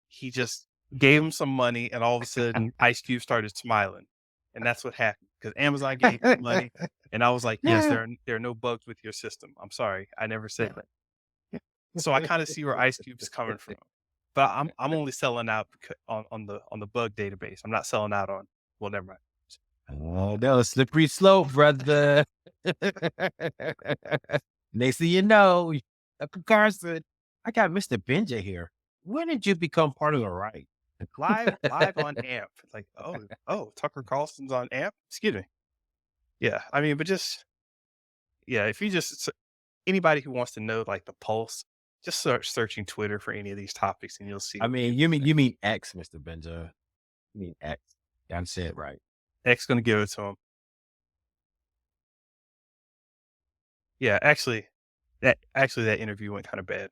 He just gave him some money, and all of a sudden, Ice Cube started smiling, and that's what happened because Amazon gave him money, and I was like, "Yes,
Yeah.
there are no bugs with your system. I'm sorry, I never said that." So I kinda see where Ice Cube is coming from, but I'm only selling out on the bug database. I'm not selling out on well, never mind.
Oh, no, slippery slope, brother. Next thing you know, Tucker Carlson, I got Mr. Benja here. When did you become part of the right?
Live on AMP. It's like, "Oh, Tucker Carlson's on AMP? Excuse me." Yeah, I mean, but just yeah, if you just anybody who wants to know, like, the pulse, just searching Twitter for any of these topics, and you'll see
I
what
mean, you mean X, Mr. Benja. You mean X. Gotta say it right.
X gonna give it to him. Yeah, that interview went kinda bad.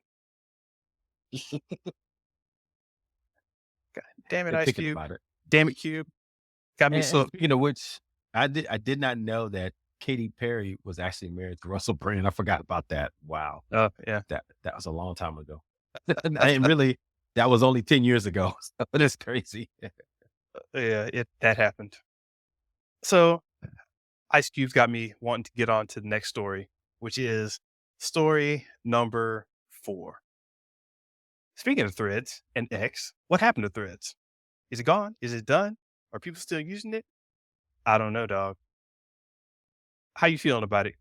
God damn it,
And
Ice
thinking
Cube.
about it.
Damn it, Cube. Got me
And
so
speaking of which, I did not know that Katy Perry was actually married to Russell Brand. I forgot about that. Wow.
yeah.
That was a long time ago. And really, that was only 10 years ago. So it's crazy.
Yeah, that happened. So, Ice Cube's got me wanting to get on to the next story, which is story number 4. Speaking of Threads and X, what happened to Threads? Is it gone? Is it done? Are people still using it? I don't know, dog. How you feeling about it?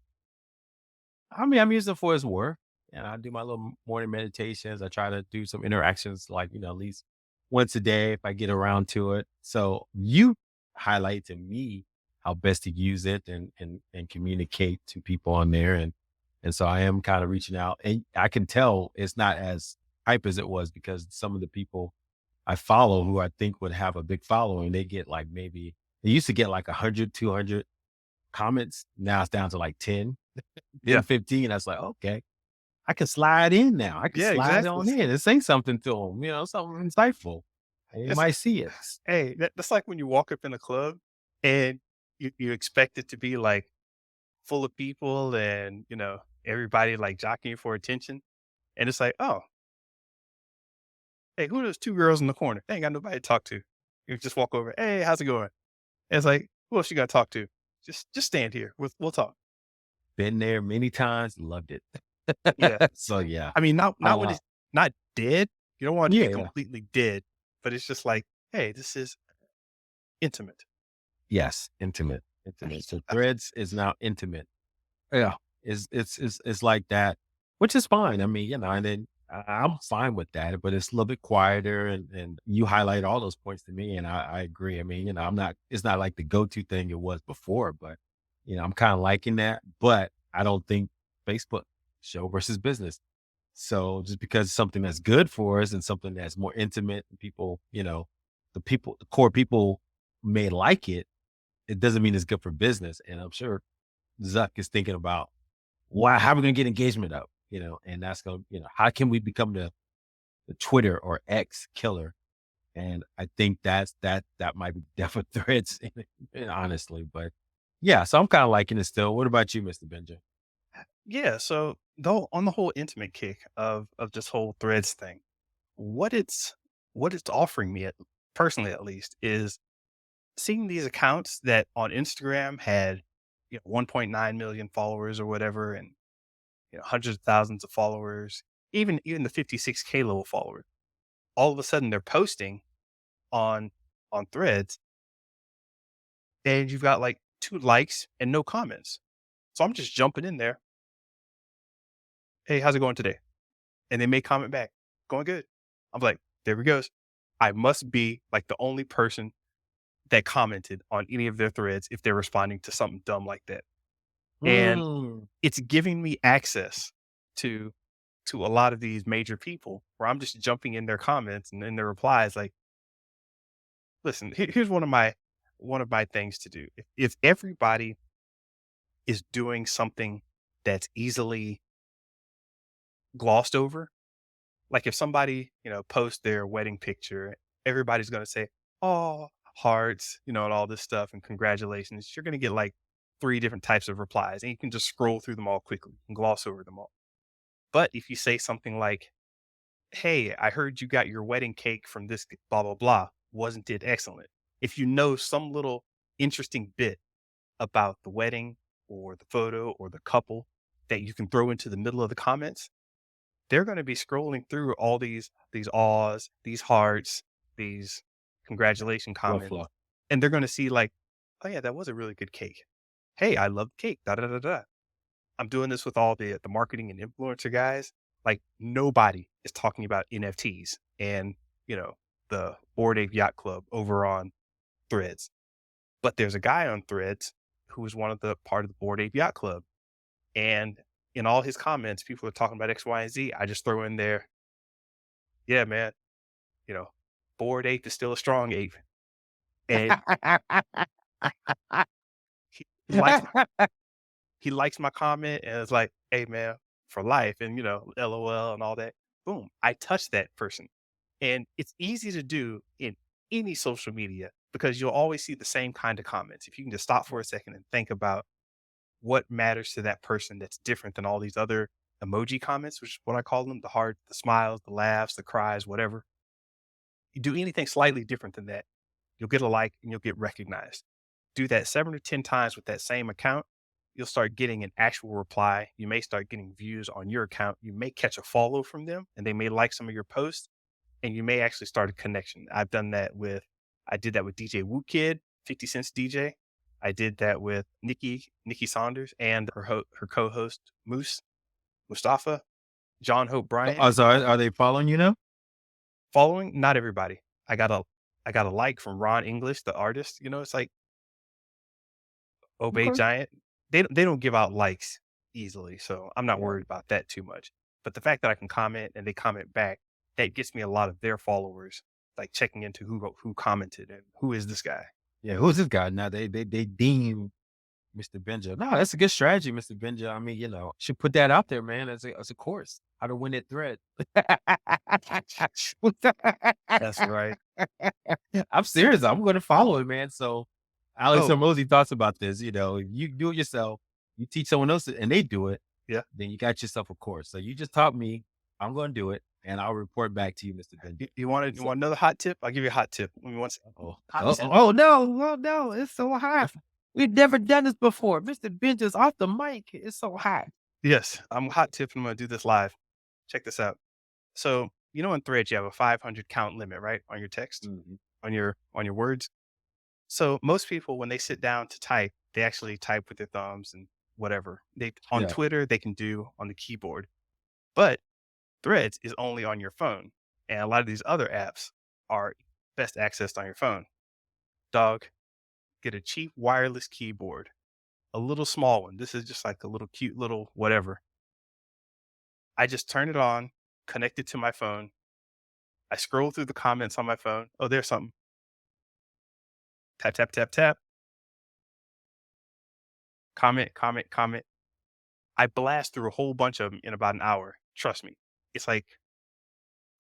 I mean, I'm using it for its work, and I do my little morning meditations. I try to do some interactions, like at least once a day if I get around to it. So you highlight to me how best to use it and communicate to people on there, and so I am kind of reaching out, and I can tell it's not as hype as it was because some of the people I follow who I think would have a big following, they get like maybe they used to get like 100, 200 comments. Now it's down to like 10,
Yeah.
15. I was like, okay, I can slide in now. I can
Yeah,
slide
exactly.
on in and say something to them, something insightful. And you
It's
might see it.
hey, that's like when you walk up in a club and you expect it to be like full of people and everybody like jockeying for attention. And it's like, oh, hey, who are those two girls in the corner? They ain't got nobody to talk to. You just walk over, hey, how's it going? And it's like, who else you gotta talk to? Just stand here. We'll talk.
Been there many times, loved it.
Yeah.
So yeah.
I mean, not when
Uh
it's not dead. You don't want it to be
yeah, yeah.
completely dead, but it's just like, hey, this is intimate.
Yes, intimate. Intimate. So threads is now intimate. Yeah. It's like that, which is fine. I mean, and then I'm fine with that, but it's a little bit quieter and you highlight all those points to me. And I agree. I mean, it's not like the go-to thing it was before, but I'm kind of liking that, but I don't think Facebook show versus business. So just because it's something that's good for us and something that's more intimate, people, the core people may like it. It doesn't mean it's good for business. And I'm sure Zuck is thinking about why, how are we going to get engagement up? And that's going to, how can we become the Twitter or X killer? And I think that might be definite threats, honestly. But yeah, so I'm kind of liking it still. What about you, Mr. Benja?
Yeah. So though on the whole intimate kick of this whole threads thing, what it's what it's offering me personally at least is seeing these accounts that on Instagram had 1.9 million followers or whatever, and hundreds of thousands of followers, even the 56K level followers. All of a sudden, they're posting on Threads, and you've got like 2 likes and no comments. So I'm just jumping in there, "Hey, how's it going today?" And they may comment back, "Going good." I'm like, "There we goes." I must be like the only person that commented on any of their threads if they're responding to something dumb like that. And
Mm.
it's giving me access to a lot of these major people where I'm just jumping in their comments and in their replies like, "Listen, here's one of my things to do. If everybody is doing something that's easily glossed over, like if somebody, posts their wedding picture, everybody's gonna say, "Oh, hearts," and all this stuff and congratulations. You're gonna get like 3 different types of replies, and you can just scroll through them all quickly and gloss over them all. But if you say something like, "Hey, I heard you got your wedding cake from this blah blah blah. Wasn't it excellent?" If you know some little interesting bit about the wedding or the photo or the couple that you can throw into the middle of the comments, they're going to be scrolling through all these awes, these hearts, these congratulation
Fluff,
comments,
fluff.
and they're going to see like, "Oh yeah, that was a really good cake. Hey, I love cake." Da da da da. I'm doing this with all the marketing and influencer guys. Like nobody is talking about NFTs and you know the Bored Ape Yacht Club over on Threads. But there's a guy on Threads who is one of the part of the Bored Ape Yacht Club, and in all his comments, people are talking about X, Y, and Z. I just throw in there, "Yeah, man, you know, Bored Ape is still a strong ape," and he likes he likes my comment and it's like, "Hey, man, for life," and LOL and all that. Boom, I touched that person. And it's easy to do in any social media because you'll always see the same kind of comments. If you can just stop for a second and think about what matters to that person that's different than all these other emoji comments, which is what I call them, the heart, the smiles, the laughs, the cries, whatever. You do anything slightly different than that, you'll get a like and you'll get recognized. Do that 7 or 10 times with that same account, you'll start getting an actual reply. You may start getting views on your account. You may catch a follow from them and they may like some of your posts and you may actually start a connection. I did that with DJ Woo Kid, 50 Cent's DJ. I did that with Nikki Saunders and her co-host Mustafa, John Hope Bryant.
Oh, so are they following you now?
Following, not everybody. I got a I got a like from Ron English, the artist. It's like Obey
Okay.
Giant. They don't give out likes easily, so I'm not
Yeah.
worried about that too much. But the fact that I can comment and they comment back, that gets me a lot of their followers, like checking into who commented and who is this guy.
Yeah, who's this guy? Now they deem Mr. Benja. No, that's a good strategy, Mr. Benja. I mean, should put that out there, man, as a course. How to win that thread.
That's right.
I'm serious. I'm gonna follow it, man. So Alex
Oh,
and Rosie thoughts about this. If you do it yourself, you teach someone else and they do it,
yeah.
then you got yourself a course. So you just taught me. I'm gonna do it and I'll report back to you, Mr. Benja.
You
So,
want another hot tip? I'll give you a hot tip. Give me one second.
oh,
Hot
oh,
tip.
oh no, oh no, it's so hot. We've never done this before. Mr. Benja's off the mic. It's so hot.
Yes, I'm hot tip. I'm gonna do this live. Check this out. So in Threads you have a 500 count limit, right, on your text,
Mhm.
on your words. So most people, when they sit down to type, they actually type with their thumbs and whatever. They on
Yeah.
Twitter they can do on the keyboard, but Threads is only on your phone, and a lot of these other apps are best accessed on your phone. Dog, get a cheap wireless keyboard, a little small one. This is just like a little cute little whatever. I just turn it on, connect it to my phone. I scroll through the comments on my phone. Oh, there's something. Tap tap tap tap. Comment, comment, comment. I blast through a whole bunch of them in about an hour. Trust me. It's like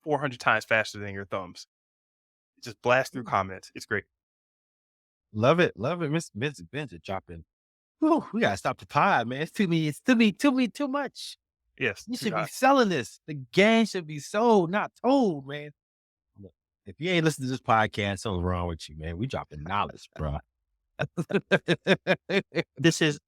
400 times faster than your thumbs. Just blast through comments. It's great.
Love it. Love it. Miss Benja dropping. Whew, we gotta stop the pod, man. It's too much.
Yes.
You should be selling this. The game should be sold, not told, man. Look, if you ain't listening to this podcast, something's wrong with you, man. We dropping knowledge, bro.
This is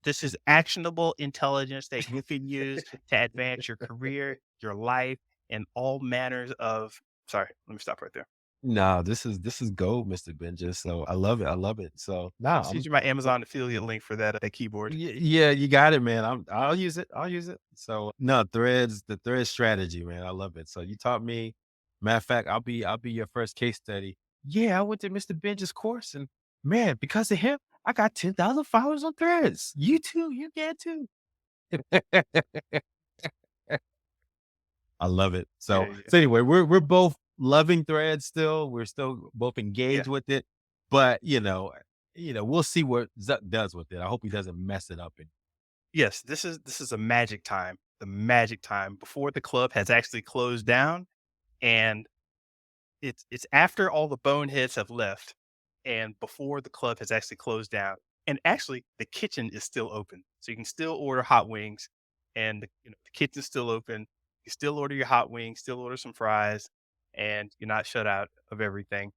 actionable intelligence that you can use to advance your career, your life, and all manners of sorry, let me stop right there.
No, this is gold, Mr. Benja. So I love it. I love it. So no,
I'll send you my Amazon affiliate link for that keyboard.
yeah, you got it, man. I'll use it. I'll use it. So no threads, the thread strategy, man. I love it. So you taught me. Matter of fact, I'll be your first case study. Yeah, I went to Mr. Benja's course, and man, because of him, I got 10,000 followers on threads. You too, you can too. I love it.
Yeah,
So
yeah,
so anyway, we're both loving threads still. We're still both
yeah.
engaged with it, but we'll see what Zuck does with it. I hope he doesn't mess it up. And
Yes, this is a magic time, the magic time before the club has actually closed down, and it's after all the boneheads have left and before the club has actually closed down. And actually, the kitchen is still open, so you can still order hot wings, and the kitchen's still open. You still order your hot wings, still order some fries, and you're not shut out of everything.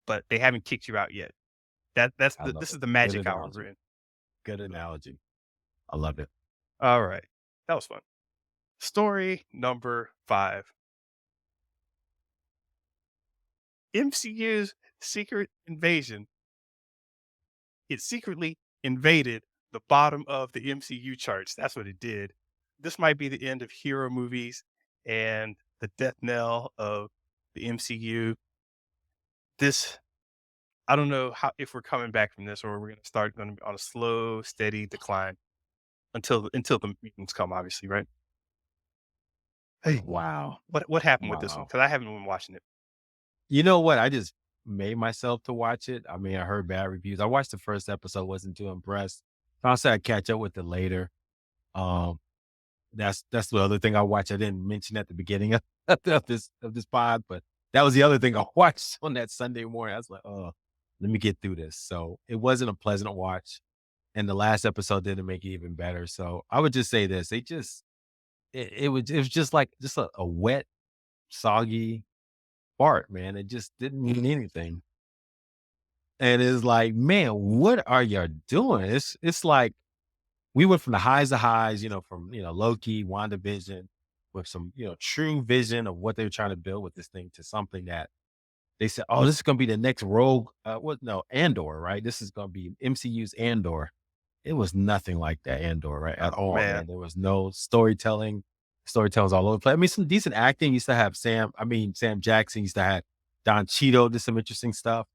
But they haven't kicked you out yet.
I love
This
it.
is the
Good
magic hour we're
analogy.
in.
Good analogy. I love it.
All right, that was fun. Story number 5. MCU's Secret Invasion. It secretly invaded the bottom of the MCU charts. That's what it did. This might be the end of hero movies and the death knell of the MCU. This I don't know how if we're coming back from this or we're gonna be on a slow, steady decline until the mutants come, obviously, right? Hey,
Wow.
what happened with this one?
Wow.
Because I haven't been watching it.
You know what? I just made myself to watch it. I mean, I heard bad reviews. I watched the first episode, wasn't too impressed. So I said I'd catch up with it later. Um, that's the other thing I watched. I didn't mention at the beginning of, of this pod, but that was the other thing I watched on that Sunday morning. I was like, oh, let me get through this. So it wasn't a pleasant watch. And the last episode didn't make it even better. So I would just say this. It was just like just a wet, soggy fart, man. It just didn't mean anything. And it's like, man, what are you doing? It's like we went from the highs to highs, from Loki, WandaVision, with some, true vision of what they were trying to build with this thing to something that they said, oh, this is gonna be the next rogue what no, Andor, right? This is gonna be MCU's Andor. It was nothing like that Andor, right? At
Oh,
all,
man.
man. There was no storytelling. Storytelling's all over the place. I mean, some decent acting. Used to have Sam Jackson, used to have Don Cheadle, did some interesting stuff.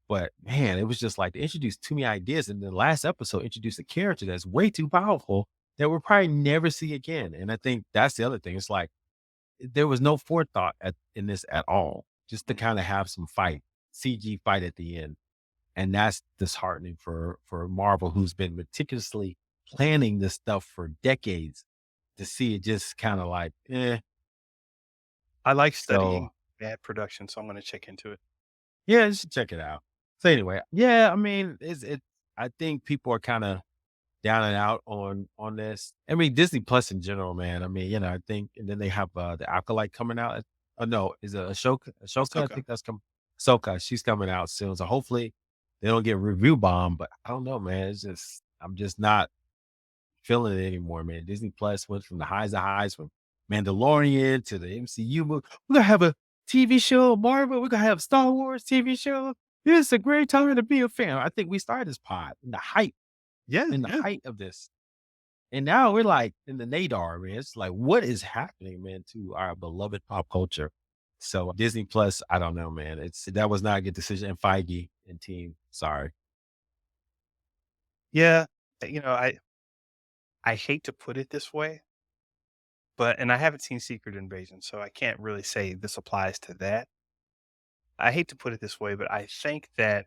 But man, it was just like they introduced too many ideas. And the last episode introduced a character that's way too powerful that we'll probably never see again. And I think that's the other thing. It's like there was no forethought in this at all, just to
Mm.
kind of have some CG fight at the end. And that's disheartening for Marvel, who's been meticulously planning this stuff for decades, to see it just kind of like, eh.
I like
So
studying bad production, so I'm gonna check into it.
yeah, you should check it out. So anyway, yeah, I mean, I think people are kind of down and out on this. I mean, Disney Plus in general, man. I mean, I think, and then they have the Acolyte coming out. Oh no, is it Ashoka? Ashoka, I
Ahsoka.
think that's coming. Ahsoka, she's coming out soon. So hopefully they don't get review bomb. But I don't know, man. I'm just not feeling it anymore, man. Disney Plus went from the highs of highs from Mandalorian to the MCU movie. We're gonna have a TV show, Marvel. We're gonna have Star Wars TV show. This is a great time to be a fan. I think we started this pod
Yeah,
in the
yeah.
height of this. And now we're like in the nadar, man. It's like, what is happening, man, to our beloved pop culture? So Disney Plus, I don't know, man. That was not a good decision. And Feige and team, sorry.
Yeah, I hate to put it this way, but and I haven't seen Secret Invasion, so I can't really say this applies to that. I hate to put it this way, but I think that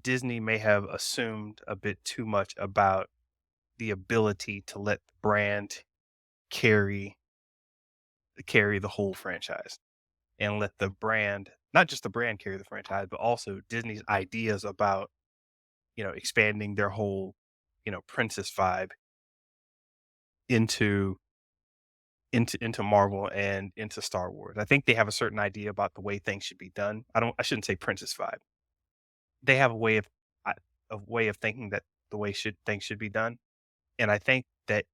Disney may have assumed a bit too much about the ability to let the brand carry carry the whole franchise and let the brand not just the brand carry the franchise, but also Disney's ideas about, expanding their whole, princess vibe into into Marvel and into Star Wars. I think they have a certain idea about the way things should be done. I shouldn't say princess vibe. They have a way of thinking that the way should things should be done, and I think that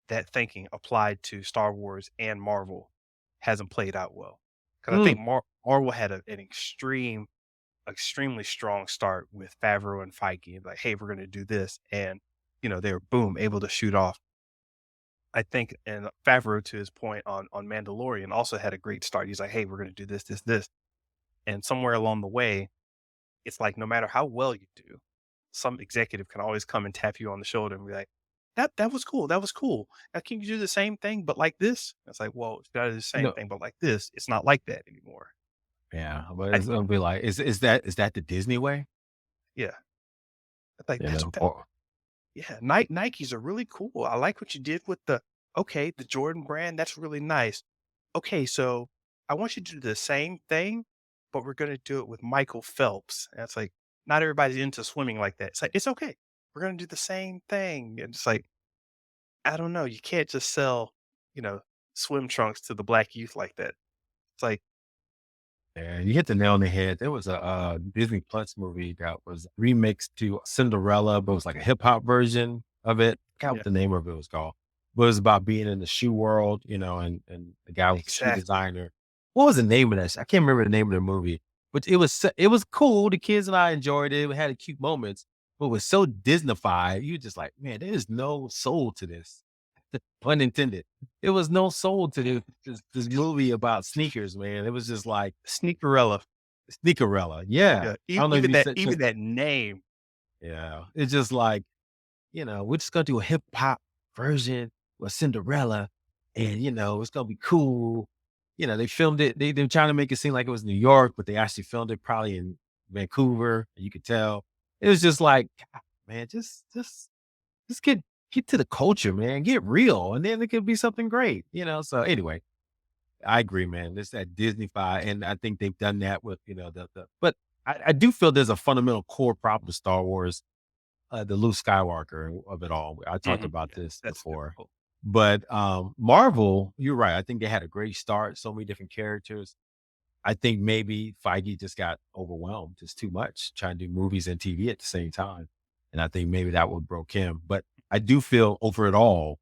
that thinking applied to Star Wars and Marvel hasn't played out well. Because I
Mm,
think Marvel had an extremely strong start with Favreau and Feige, and like, "Hey, we're gonna do this," and, they were, boom, able to shoot off. I think and Favreau, to his point on Mandalorian, also had a great start. He's like, "Hey, we're gonna do this, this, this," and somewhere along the way, it's like no matter how well you do, some executive can always come and tap you on the shoulder and be like, "That was cool, that was cool. Now can you do the same thing, but like this?" It's like, "Well, if you gotta do the same
No,
thing, but like this, it's not like that anymore."
yeah, but
I
it's gonna be like, is that the Disney way?
Yeah, like,
You know,
that
or
yeah, Nikes are really cool. I like what you did with the Jordan brand, that's really nice. Okay, so I want you to do the same thing, but we're gonna do it with Michael Phelps. And it's like, not everybody's into swimming like that. It's like, it's okay. We're gonna do the same thing. And it's like, I don't know. You can't just sell, you know, swim trunks to the black youth like that. It's like,
yeah, you hit the nail on the head. There was a Disney Plus movie that was remixed to Cinderella, but it was like a hip hop version of it. I forgot
yeah,
what the name of it was called. But it was about being in the shoe world, and the guy was a shoe
exactly.
designer. What was the name of that? I can't remember the name of the movie, but it was cool. The kids and I enjoyed it. We had cute moments, but it was so Disneyfied. You just like, man, there is no soul to this. Pun intended. There was no soul to this movie about sneakers, man. It was just like
Sneakerella.
Sneakerella. Yeah.
Yeah.
I don't know if
Even
you
that,
said
even that name.
yeah. It's just like, we're just gonna do a hip hop version with Cinderella and it's gonna be cool. They filmed it, they're trying to make it seem like it was New York, but they actually filmed it probably in Vancouver, and you could tell. It was just like, "God, man, just get to the culture, man. Get real, and then it could be something great." So anyway, I agree, man. It's that Disney-fy, and I think they've done that with, but I do feel there's a fundamental core problem to Star Wars, the Luke Skywalker of it all. I talked about
Yeah,
this
that's
before.
difficult.
But Marvel, you're right. I think they had a great start, so many different characters. I think maybe Feige just got overwhelmed, just too much, trying to do movies and TV at the same time. And I think maybe that what broke him. But I do feel over it all,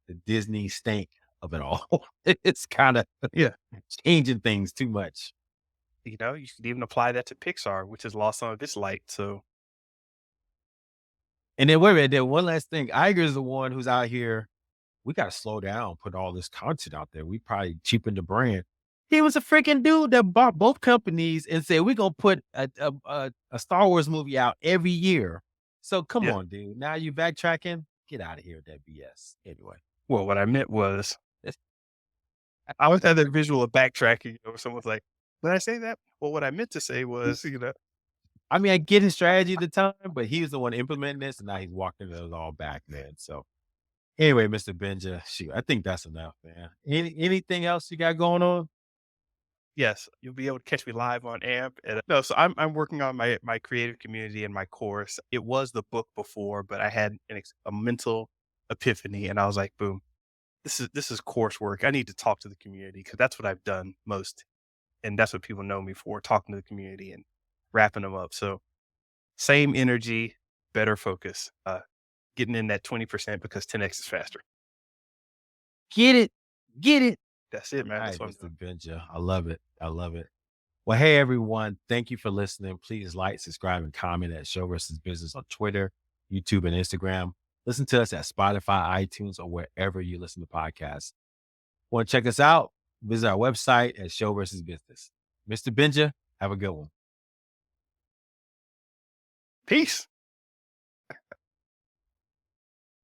the Disney stank of it all. It's kind of
Yeah.
changing things too much.
You could even apply that to Pixar, which has lost some of its light. So,
And then wait a minute, then one last thing. Iger is the one who's out here. We got to slow down, put all this content out there. We probably cheapened the brand. He was a freaking dude that bought both companies and said, we're going to put a Star Wars movie out every year. So come
yeah.
on, dude. Now you backtracking? Get out of here with that BS. Anyway.
Well, what I meant was, I always had that visual of backtracking, where someone's like, "Did I say that?" Well, what I meant to say was,
I mean, I get his strategy at the time, but he was the one implementing this, and now he's walking it all back, man. So anyway, Mr. Benja, shoot, I think that's enough, man. Anything else you got going on?
yes, you'll be able to catch me live on AMP. And no, so I'm working on my creative community and my course. It was the book before, but I had a mental epiphany, and I was like, "Boom, this is coursework. I need to talk to the community because that's what I've done most, and that's what people know me for: talking to the community and wrapping them up." So same energy, better focus. Getting in that 20% because 10x is faster.
Get it. Get it.
That's it,
All
man. That's
right,
what I'm
Mr.
doing.
Benja. I love it. I love it. Well, hey, everyone. Thank you for listening. Please like, subscribe, and comment at Show versus Business on Twitter, YouTube, and Instagram. Listen to us at Spotify, iTunes, or wherever you listen to podcasts. Want to check us out? Visit our website at Show versus Business. Mr. Benja, have a good one.
Peace.